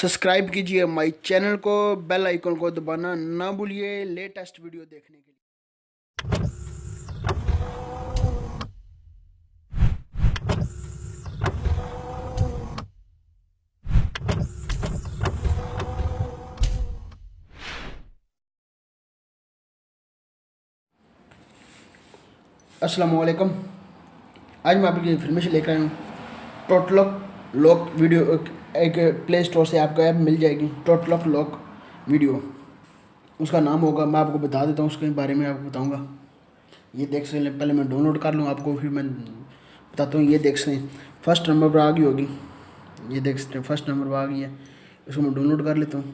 Subscribe कीजिए हमारे channel को, बेल आइकन को दबाना ना भूलिए लेटेस्ट वीडियो देखने के लिए। अस्सलाम वालेकुम। आज मैं आपके लिए इन्फॉर्मेशन लेकर आया हूँ। टोटलॉक लॉक वीडियो एक प्ले स्टोर से आपको ऐप मिल जाएगी। टोटलॉक लॉक वीडियो उसका नाम होगा, मैं आपको बता देता हूँ, उसके बारे में आपको बताऊँगा। ये देख सकते हैं, पहले मैं डाउनलोड कर लूँ आपको, फिर मैं बताता हूँ। ये देख सकते हैं, फर्स्ट नंबर पर आ गई होगी। ये देख सकते हैं, फर्स्ट नंबर पर आ गई है। इसको मैं डाउनलोड कर लेता हूँ।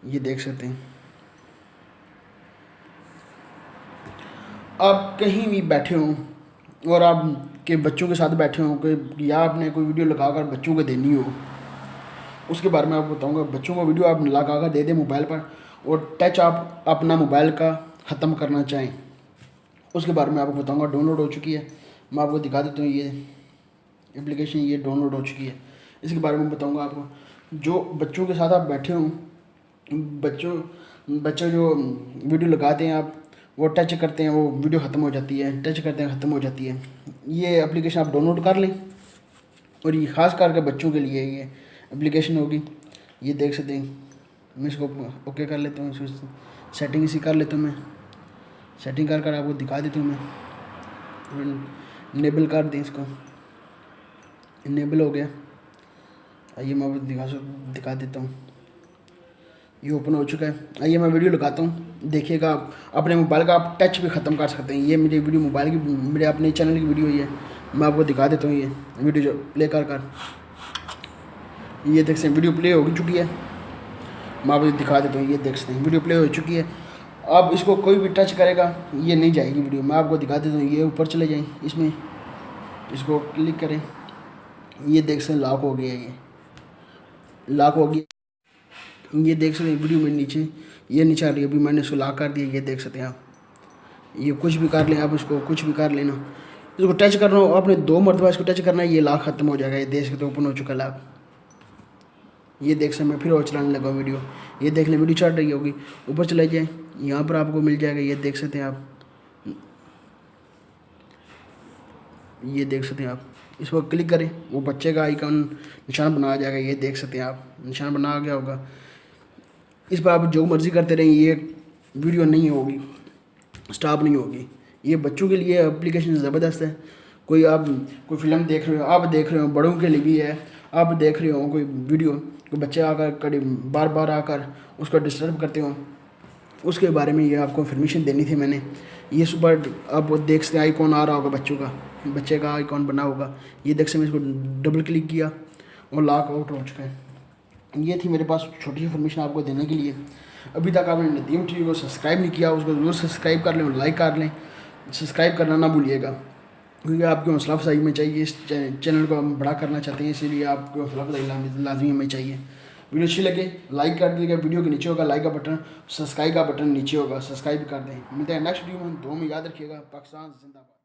ये देख सकते हैं, आप कहीं भी बैठे हों और आप के बच्चों के साथ बैठे हों कोई, या आपने कोई वीडियो लगाकर बच्चों को देनी हो, उसके बारे में आपको बताऊंगा। बच्चों को वीडियो आप लगाकर दे दें मोबाइल पर, और टच आप अपना मोबाइल का ख़त्म करना चाहें, उसके बारे में आपको बताऊंगा। डाउनलोड हो चुकी है, मैं आपको दिखा देता हूँ। ये एप्लीकेशन ये डाउनलोड हो चुकी है, इसके बारे में बताऊँगा आपको। जो बच्चों के साथ आप बैठे हों, बच्चे जो वीडियो लगाते हैं, आप वो टच करते हैं, वो वीडियो ख़त्म हो जाती है, टच करते हैं ख़त्म हो जाती है। ये एप्लीकेशन आप डाउनलोड कर लें, और ये ख़ास करके बच्चों के लिए ये एप्लीकेशन होगी। ये देख सकते हैं, मैं इसको ओके कर लेता हूँ, इसको सेटिंग इसी कर लेता हूँ। मैं सेटिंग कर आपको दिखा देता हूँ। मैं इनेबल कर दें, इसको इनेबल हो गया। आइए मैं आपको दिखा देता हूँ। ये ओपन हो चुका है। आइए मैं वीडियो लगाता हूँ, देखिएगा। आप अपने मोबाइल का आप टच भी ख़त्म कर सकते हैं। ये मेरी वीडियो मोबाइल की, मेरे अपने चैनल की वीडियो ही है। मैं आपको दिखा देता हूँ। ये वीडियो जो प्ले कर ये देख सकते हैं, वीडियो प्ले हो चुकी है। मैं आपको दिखा देता हूँ। ये देख सकते हैं, वीडियो प्ले हो चुकी है। अब इसको कोई भी टच करेगा ये नहीं जाएगी वीडियो। मैं आपको दिखा देता हूँ। ये ऊपर चले जाएँ, इसमें इसको क्लिक करें। ये देख सकते हैं, लॉक हो गया। ये लॉक हो गया। ये देख सकते हैं वीडियो में नीचे, ये नीचे आ रही है। अभी मैंने इसको लॉक कर दिया। ये देख सकते हैं आप, ये कुछ भी कर लें आप, इसको कुछ भी कर लेना। इसको टच करना हो आपने 2 मरतबा इसको टच करना है, ये लॉक ख़त्म हो जाएगा। ये देख सकते ओपन हो चुका लॉक। ये देख सकते मैं फिर और चलाने लगा वीडियो। ये देख लें, वीडियो चल रही होगी। ऊपर चले जाए, यहाँ पर आपको मिल जाएगा। ये देख सकते हैं आप, ये देख सकते हैं आप, इस पर क्लिक करें, वो बच्चे का आइकन निशान बना आ जाएगा। ये देख सकते हैं आप, निशान बना आ गया होगा। इस पर आप जो मर्ज़ी करते रहें, ये वीडियो नहीं होगी, स्टॉप नहीं होगी। ये बच्चों के लिए एप्लीकेशन ज़बरदस्त है। कोई आप कोई फिल्म देख रहे हो, आप देख रहे हो, बड़ों के लिए भी है। आप देख रहे हो कोई वीडियो, कोई बच्चे आकर कभी बार बार आकर उसको डिस्टर्ब करते हो, उसके बारे में ये आपको इन्फॉर्मेशन देनी थी मैंने। ये सुपर आप देख सकते हैं, आइकॉन आ रहा होगा बच्चों का, बच्चे का आइकॉन बना होगा। ये देख सकते मैं इसको डबल क्लिक किया और लॉक आउट हो चुका है। ये थी मेरे पास छोटी सी इन्फॉर्मेशन आपको देने के लिए। अभी तक आपने नदीम टीवी को सब्सक्राइब नहीं किया, उसको ज़रूर सब्सक्राइब कर लें और लाइक कर लें। सब्सक्राइब करना ना भूलिएगा, क्योंकि आपकी हौसला अफजाई में चाहिए। इस चैनल को हम बड़ा करना चाहते हैं, इसीलिए आपको हौसला अफजाई लाजमी हमें चाहिए। वीडियो अच्छी लगे लाइक कर दीजिएगा। वीडियो के नीचे होगा लाइक का बटन, सब्सक्राइब का बटन नीचे होगा, सब्सक्राइब कर दें। मिलते हैं नेक्स्ट वीडियो में। दुआ में याद रखिएगा। पाकिस्तान जिंदाबाद।